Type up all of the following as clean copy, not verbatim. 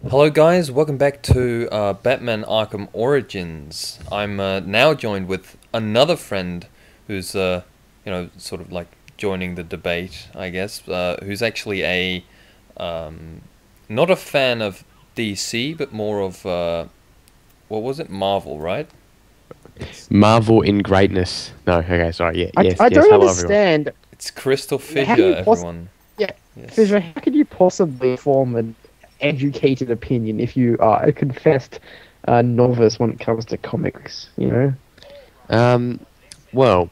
Hello guys, welcome back to Batman Arkham Origins. I'm now joined with another friend who's, sort of like joining the debate, I guess, who's actually not a fan of DC, but more of, what was it, Marvel, right? Marvel in greatness. No, okay, sorry. Yeah, yes, I yes. don't Hello, everyone. understand. It's Crystal How do Fissure, you everyone. Yeah, Yes. Fisher, how could you possibly form an educated opinion if you are a confessed novice when it comes to comics? You know. Um, well,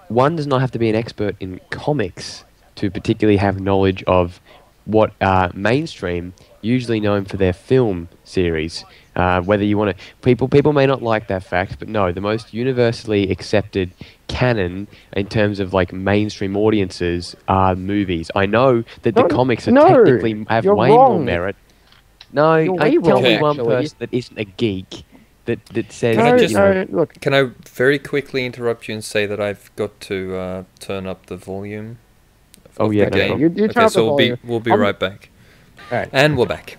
one does not have to be an expert in comics to particularly have knowledge of what are mainstream, usually known for their film series. Whether you want to, people may not like that fact, but no, the most universally accepted canon in terms of like mainstream audiences are movies. I know that the No, comics are no, technically have you're way more wrong. merit. No, You're way tell wrong, me one actually. person that isn't a geek that says Can I No, that, just- you know. no, look. Can I very quickly interrupt you and say that I've got to turn up the volume Oh, of yeah, the no game? problem. You turn Okay, up the so volume. we'll be I'm- right back. Alright. And we're back.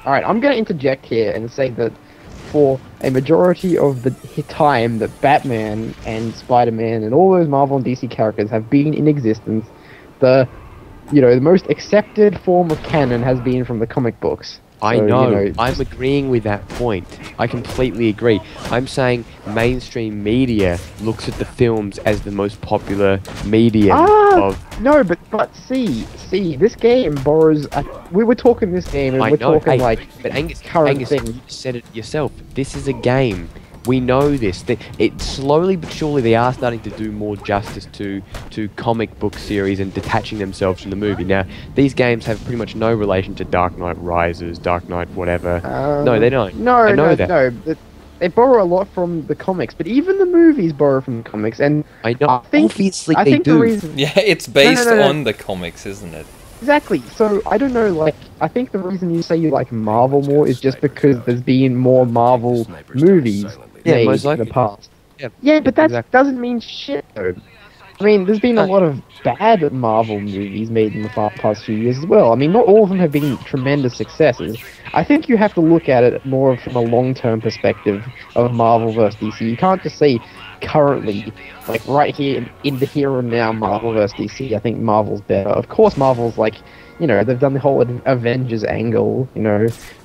All right, I'm going to interject here and say that for a majority of the time that Batman and Spider-Man and all those Marvel and DC characters have been in existence, the most accepted form of canon has been from the comic books. I So, know. I'm agreeing with that point. I completely agree. I'm saying mainstream media looks at the films as the most popular medium of. No, but see, this game borrows. We were talking this game, and I we're know. talking Hey, like but Angus, current things. you said it yourself. This is a game. We know this. It slowly but surely they are starting to do more justice to comic book series and detaching themselves from the movie. Now, these games have pretty much no relation to Dark Knight Rises, Dark Knight whatever. No, they don't. No, I know no, that. no. They borrow a lot from the comics, but even the movies borrow from the comics, and I know. I think- Obviously, I they think do. the reason. Yeah, it's based no. on the comics, isn't it? Exactly. So I don't know. Like, I think the reason you say you like Marvel more is just because there's been more Marvel movies Yeah, made most in the likely. past. Yeah, Yeah, but that exactly. doesn't mean shit though. I mean, there's been a lot of bad Marvel movies made in the past few years as well. I mean, not all of them have been tremendous successes. I think you have to look at it more from a long-term perspective of Marvel versus DC. You can't just say currently, like right here in the here and now, Marvel versus DC. I think Marvel's better. Of course, Marvel's like, they've done the whole Avengers angle,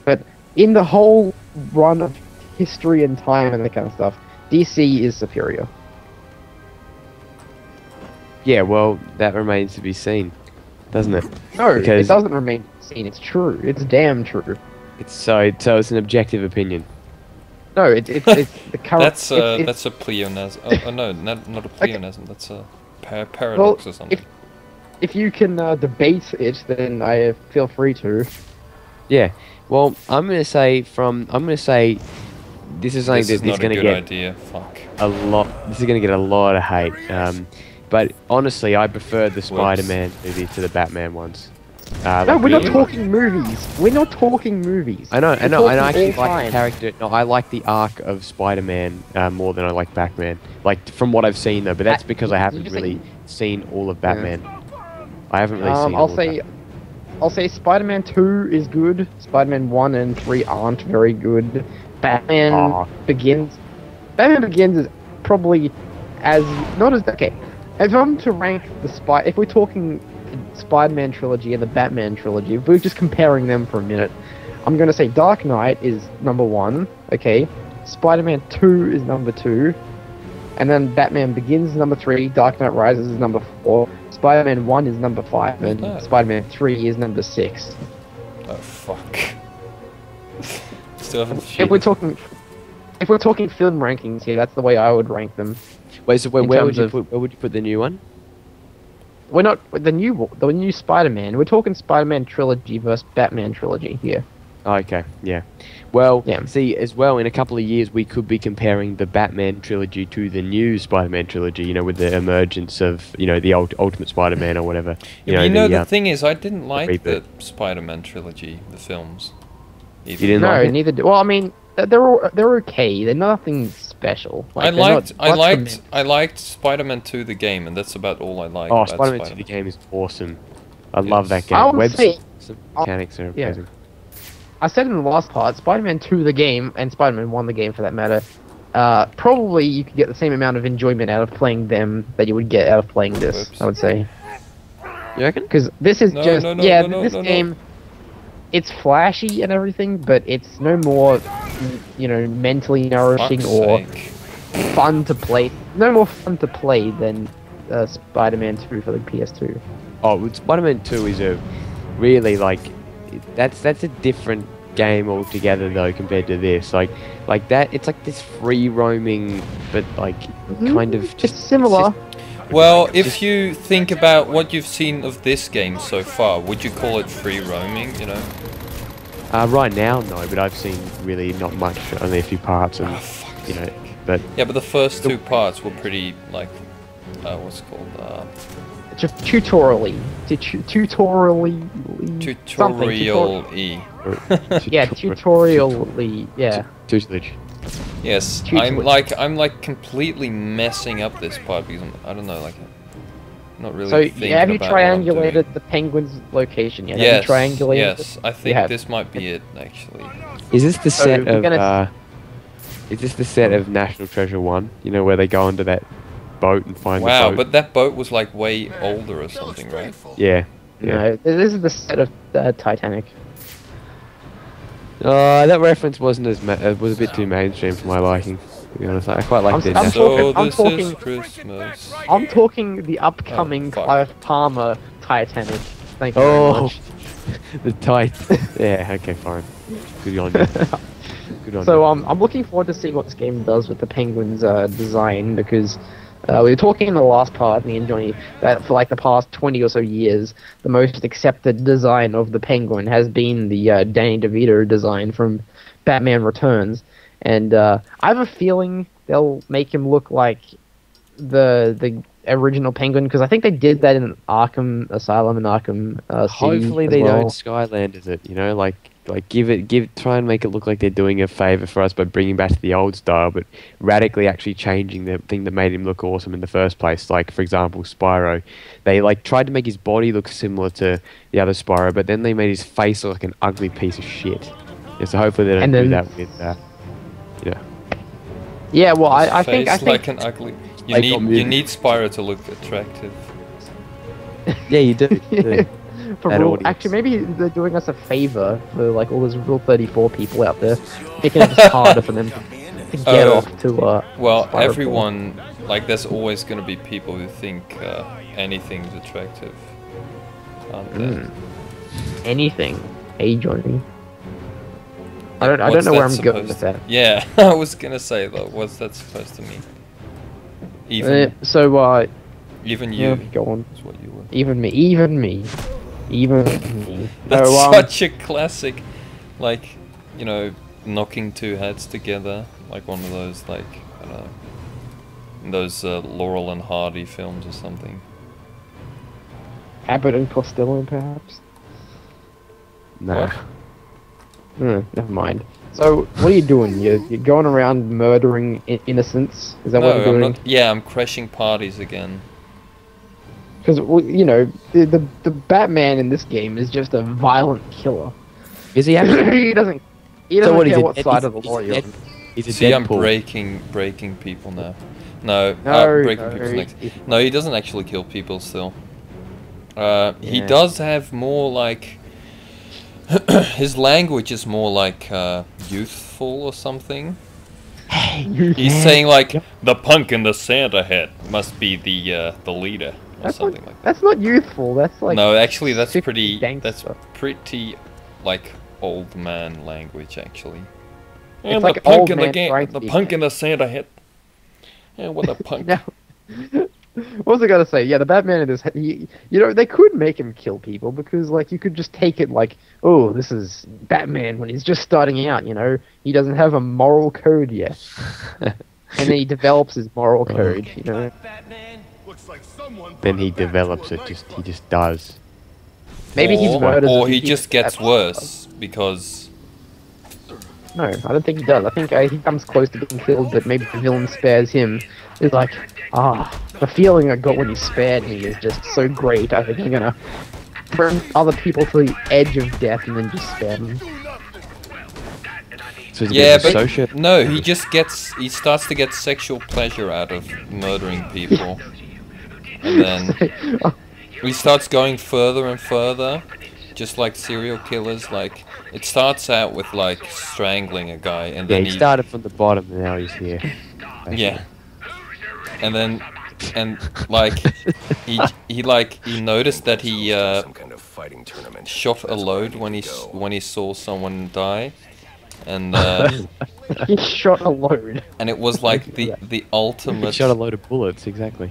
but in the whole run of history and time and that kind of stuff, DC is superior. Yeah, well, that remains to be seen, doesn't it? No, Because- it doesn't remain seen. It's true. It's damn true. So it's an objective opinion. No, it's the current. That's a pleonasm. Oh no, not a pleonasm. That's a paradox or something. If you can debate it, then I feel free to. Yeah. Well, I'm gonna say this is something This is that is not a gonna good get idea. Fuck. a lot. This is gonna get a lot of hate. But honestly, I prefer the Spider-Man movies to the Batman ones. No, Like, we're not really? talking movies. We're not talking movies. I know. We're I talking actually all like time. the character. No, I like the arc of Spider-Man more than I like Batman. Like from what I've seen though, but that's because I haven't you really say- seen all of Batman. I haven't really seen. I'll say Spider-Man 2 is good. Spider-Man 1 and 3 aren't very good. Batman Aw. Begins. Batman Begins is probably not as okay. If I'm to rank if we're talking Spider-Man trilogy and the Batman trilogy, if we're just comparing them for a minute, I'm gonna say Dark Knight is number 1. Okay, Spider-Man 2 is number 2, and then Batman Begins is number 3. Dark Knight Rises is number 4. Spider-Man 1 is number 5, and What's that? Spider-Man 3 is number 6. Oh fuck. Still haven't If cheated. we're talking film rankings here, that's the way I would rank them. Wait, so in where would terms you of- put the new one? We're not the new Spider-Man. We're talking Spider-Man trilogy versus Batman trilogy here. Oh, okay, yeah. Well, Yeah. see, as well, in a couple of years, we could be comparing the Batman trilogy to the new Spider-Man trilogy, with the emergence of, the Ultimate Spider-Man or whatever. The thing is, I didn't like the reboot. Spider-Man trilogy, the films. You didn't No, like it? neither do. Well, I mean, they're okay. They're nothing special. I they're not I liked Spider-Man 2 the game, and that's about all I like. Oh, about Spider-Man 2, Spider-Man. the game is awesome. I love that game. I would Web say- mechanics are yeah. amazing. I said in the last part, Spider-Man 2 the game, and Spider-Man 1 the game for that matter, probably you could get the same amount of enjoyment out of playing them that you would get out of playing this, Whoops. I would say. You reckon? Because this is No, just, no, no, yeah, no, no, this no, no. game, it's flashy and everything, but it's no more, you know, mentally nourishing Fuck's or sake. fun to play. No more fun to play than Spider-Man 2 for the PS2. Oh, well, Spider-Man 2 is a really like that's a different game altogether though compared to this. Like that, it's like this free roaming, but like kind of Just similar. Well, if you think about what you've seen of this game so far, would you call it free roaming, you know? Right now, no, but I've seen really not much, only a few parts, and Oh, fuck's you know, sake. but Yeah, but the first two parts were pretty, like, what's it called? Just tutorially. Tutorially. Tutorial-y. Yeah, tutorially. Yeah. tutelage. Yes, Tutelage. I'm like completely messing up this part because I don't know, like, not really So, thinking have you about what I'm doing. triangulated the penguin's location yet? Yes, Have you triangulated yes, it? I think have. this might be it, actually. Is this the So set we're of gonna- is this the set of National Treasure 1? You know, where they go onto that boat and find Wow, the boat? but that boat was like way older or something, right? Yeah. No, this is the set of Titanic. That reference wasn't as was a bit too mainstream for my liking. To be honest, I quite liked it. I'm So talking- this talking- is Christmas. I'm talking the upcoming Oh, fuck. Clive Palmer Titanic. Thank you very Oh, much. the tight. Yeah. Okay. Fine. Good on you. Good on So you. I'm looking forward to seeing what this game does with the Penguin's design, because we were talking in the last part, me and Johnny, that for like the past 20 or so years, the most accepted design of the Penguin has been the Danny DeVito design from Batman Returns, and I have a feeling they'll make him look like the original Penguin, because I think they did that in Arkham Asylum and Arkham City. Hopefully as they well. don't Skylanders it. You know, like try and make it look like they're doing a favor for us by bringing back to the old style, but radically actually changing the thing that made him look awesome in the first place. Like, for example, Spyro, they like tried to make his body look similar to the other Spyro, but then they made his face look like an ugly piece of shit. Yeah, so hopefully they don't And do then- that with yeah. Yeah, well, I think Face like an ugly. You Like need on you music. need Spyro to look attractive. Yeah, you do. you do. For That rule, audience. actually, maybe they're doing us a favor for like all those Rule 34 people out there, making it just harder for them to get Oh, off to. Well, Spyro everyone, like, there's always going to be people who think anything's attractive, aren't there? anything. Hey, Johnny. I don't What's know where that I'm going with supposed that. to- Yeah, I was gonna say though, what's that supposed to mean? Even Yeah, you go on. is what you were. Even me. That's So, such a classic, like, you know, knocking two heads together, like one of those, like, I don't know, those Laurel and Hardy films or something. Abbott and Costello, perhaps. Nah. What? Never mind. So, what are you doing? You're going around murdering innocents? Is that what No, you're I'm doing? not. Yeah, I'm crashing parties again. Because, well, you know, the Batman in this game is just a violent killer. Is he actually? he doesn't So what, care he's a what dead- side he's- of the law he's you're dead- on. He's a See, I'm Deadpool. breaking people now. No, No, breaking no, people's necks. he- No, he doesn't actually kill people still. He Yeah. does have more like his language is more like youthful or something. He's saying like the punk in the Santa hat must be the leader or That's something not, like that. that's not youthful. That's like No, actually, that's 50 pretty. gangster. That's pretty like old man language actually. It's And like the punk old in the man game, trying to the be punk gay. in the Santa hat. Yeah, what a punk. Now, what was I gonna say? Yeah, the Batman in this, you know, they could make him kill people because, like, you could just take it like, oh, this is Batman when he's just starting out. You know, he doesn't have a moral code yet, and then he develops his moral code. You know, Then he develops it. He just does. maybe he's murdered. Or he just gets worse because. No, I don't think he does. I think he comes close to being killed, but maybe the villain spares him. It's like, the feeling I got when he spared me is just so great. I think I'm gonna bring other people to the edge of death and then just spare them. So he's a Yeah, bit of a but sociopath. no, he starts to get sexual pleasure out of murdering people, and then he starts going further and further, just like serial killers. Like it starts out with like strangling a guy, and Yeah, then he started from the bottom and now he's here. yeah, and then like he noticed that he Some kind of fighting tournament. shot a load when he saw someone die, and He shot a load. and it was like the He ultimate. shot a load of bullets, exactly.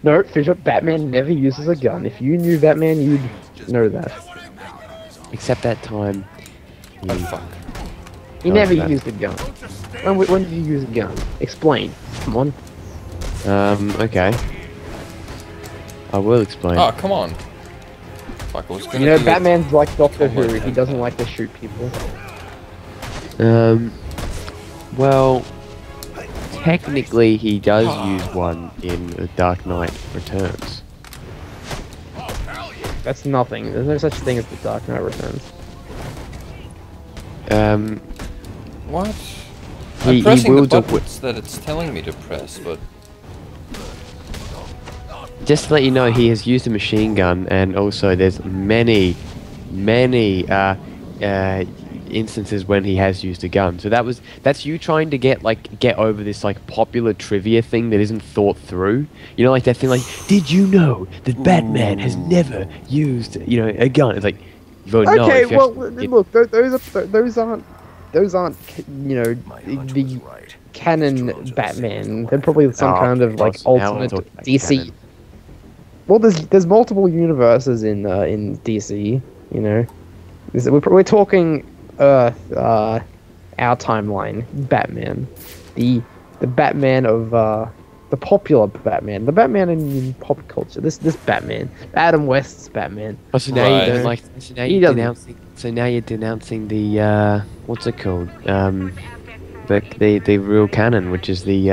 Look, Fisher, Batman never uses a gun. If you knew Batman, you'd know that. Except that time. Oh, fuck. He Oh, never that- used a gun. When did you use a gun? Explain. Come on. Okay. I will explain. Oh, come on. Fuck, I was gonna You know, do Batman's like Doctor Come on, Who. He Batman. doesn't like to shoot people. Well, technically he does use one in The Dark Knight Returns. That's nothing. There's no such thing as the Dark Knight Returns. What? He I'm pressing the wields a buttons that it's telling me to press, but Just to let you know, he has used a machine gun, and also there's many instances when he has used a gun. So that's you trying to get over this like popular trivia thing that isn't thought through. You know, like that thing like, did you know that Batman has never used a gun? It's like, vote no. Okay, if you well, actually get- look, those aren't the Right. canon Batman. They're probably some Oh, kind of like now we're alternate talking about DC. canon. Well, there's multiple universes in DC. You know, we're talking Earth, our timeline, Batman, the Batman of the popular Batman, the Batman in pop culture. This Batman, Adam West's Batman. Oh, so now Right. you don't like. So now He you're doesn't. denouncing. So now you're denouncing the what's it called? The real canon, which is the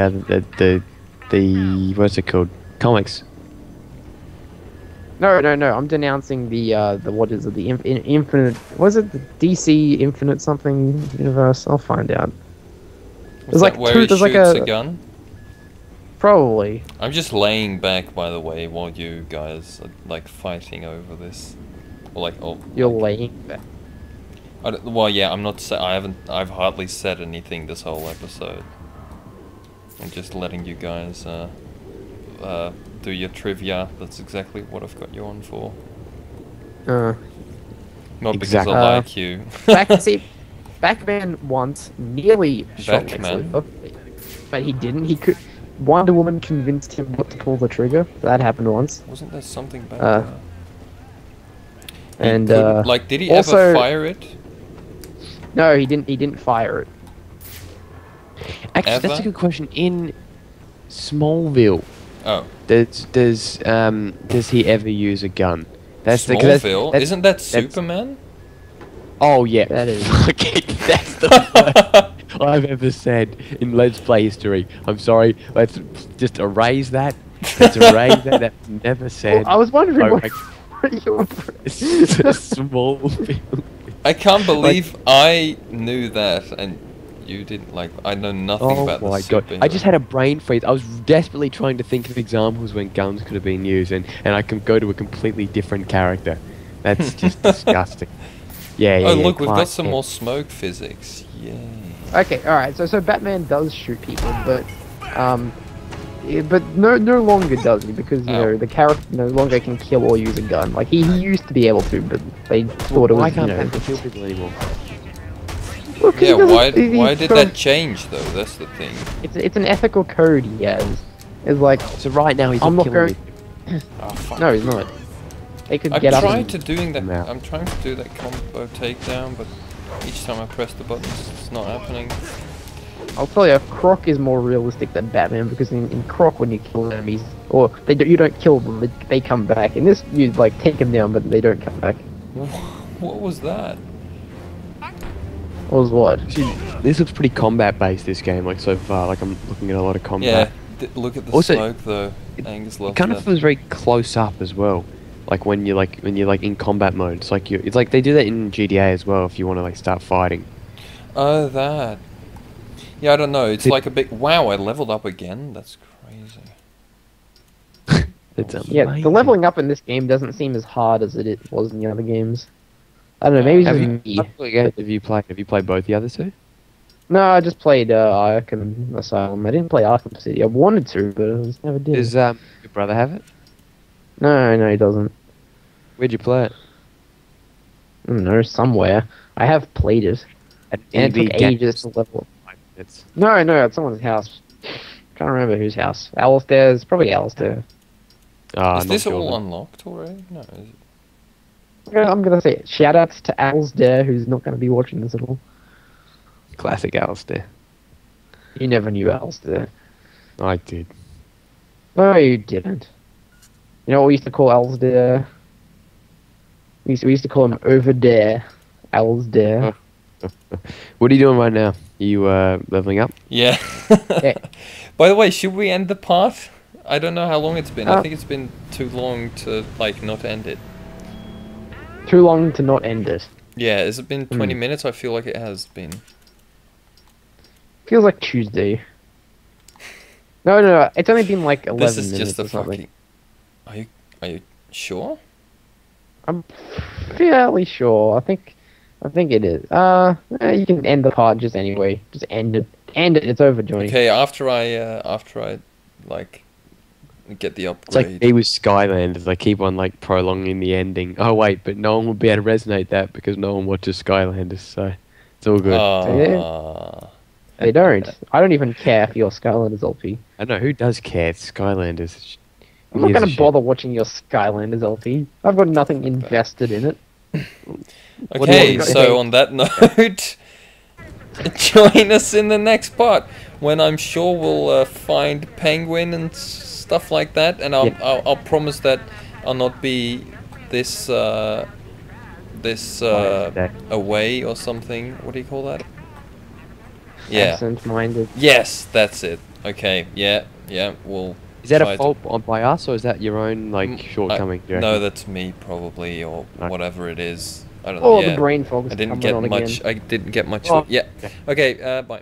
what's it called? Comics. No. I'm denouncing the what is it? The infinite. Was it the DC Infinite something universe? I'll find out. is that where he there's shoots like a gun? Probably. I'm just laying back, by the way, while you guys are like fighting over this, or like You're laying back. well, yeah, I'm not. I've hardly said anything this whole episode. I'm just letting you guys do your trivia. That's exactly what I've got you on for. Not Exactly. because I like you. See, Batman once nearly shot Lex Batman? Luthor, but he didn't. He could. Wonder Woman convinced him not to pull the trigger. That happened once. Wasn't there something bad? And like, did he also- ever fire it? no, he didn't. He didn't fire it. Actually, that's Ever? a good question. In Smallville, Oh, does he ever use a gun? That's 'cause that's- Smallville. that's- Isn't that that's- Superman? Oh yeah, That is. Okay, that's the worst I've ever said in Let's Play history. I'm sorry. Let's just erase that. Let's erase that. That's never said. I was wondering Oh, what. you were- It's a Smallville. I can't believe I knew that and you didn't. Like, I know nothing Oh about my the god! superhero. I just had a brain freeze. I was desperately trying to think of examples when guns could have been used, and I can go to a completely different character. That's just disgusting. Yeah, yeah. Oh, yeah, look, we've got Clark some Kent. more smoke physics. Yay. Okay, all right. So Batman does shoot people, but no longer does he, because you Ow. know the character no longer can kill or use a gun. Like he used to be able to, but they thought it Why was can't you know. Batman kill people anymore? Well, 'cause Yeah, he doesn't- why he's did got- that change though? That's the thing. It's an ethical code he has. It's like So right now he's I'm not not killing going- me. Oh fuck. no, he's not. They could I'm get up. trying And, to doing that. No. I'm trying to do that combo takedown, but each time I press the buttons, it's not happening. I'll tell you, Croc is more realistic than Batman because in Croc, when you kill enemies, or you don't kill them, they come back. In this, you like take them down, but they don't come back. What was that? What was what? See, this looks pretty combat based. This game, like so far, like I'm looking at a lot of Yeah. combat. Look at the Also, smoke though. it- Angus It loves kind that. of feels very close up as well. Like when you're in combat mode. It's like they do that in GTA as well. If you want to like start fighting. Oh, that. Yeah, I don't know. It's like a bit. Wow, I leveled up again. That's crazy. It's Yeah, the amazing. leveling up in this game doesn't seem as hard as it was in the other games. I don't know, maybe it's Have just you, me. have you played both the other two? No, I just played Arkham Asylum. I didn't play Arkham City. I wanted to, but I just never did. Does your brother have it? No, he doesn't. Where'd you play it? I don't know, somewhere. I have played it. At And it EB took Games. ages to level up. It's No, at someone's house. Can't remember whose house. Alistair's, probably Alistair. I'm Is not this sure all then. unlocked already? No. Is it? I'm gonna say it. Shout outs to Alistair, who's not gonna be watching this at all. Classic Alistair. You never knew Alistair. I did. No, you didn't. You know what we used to call Alistair? We used to call him over there. Alistair. What are you doing right now? You leveling up? Yeah. Yeah. By the way, should we end the part? I don't know how long it's been. I Uh, think it's been too long to like not end it. Too long to not end it. Yeah, has it been 20 minutes? I feel like it has been. Feels like Tuesday. No, it's only been like 11 This is minutes just a or something. fucking. Are you sure? I'm fairly sure. I think it is. You can end the part just anyway. Just end it. End it. It's over, Johnny. Okay, after I like get the It's like upgrade. me with Skylanders. They keep on like prolonging the ending. Oh wait, but no one would be able to resonate that because no one watches Skylanders, so it's all good. Ah. They don't. I don't even care if you're Skylanders LP. I don't know who does care. It's Skylanders. I'm not Who gives a gonna shit? bother watching your Skylanders LP. I've got nothing invested in it. What do Okay, you want? so on that note, join us in the next part when I'm sure we'll find Penguin and stuff like that, and I'll promise that I'll not be this away or something. What do you call that? Yeah. Absent-minded. Yes, that's it. Okay. Yeah. We'll. Is that try a to- fault by us or is that your own like shortcoming? do you No, reckon? that's me probably, or No. whatever it is. I don't know. Oh, Yeah. the brain fog is I didn't coming on get again. much. I didn't get much. Oh, Yeah. okay. Okay. Bye.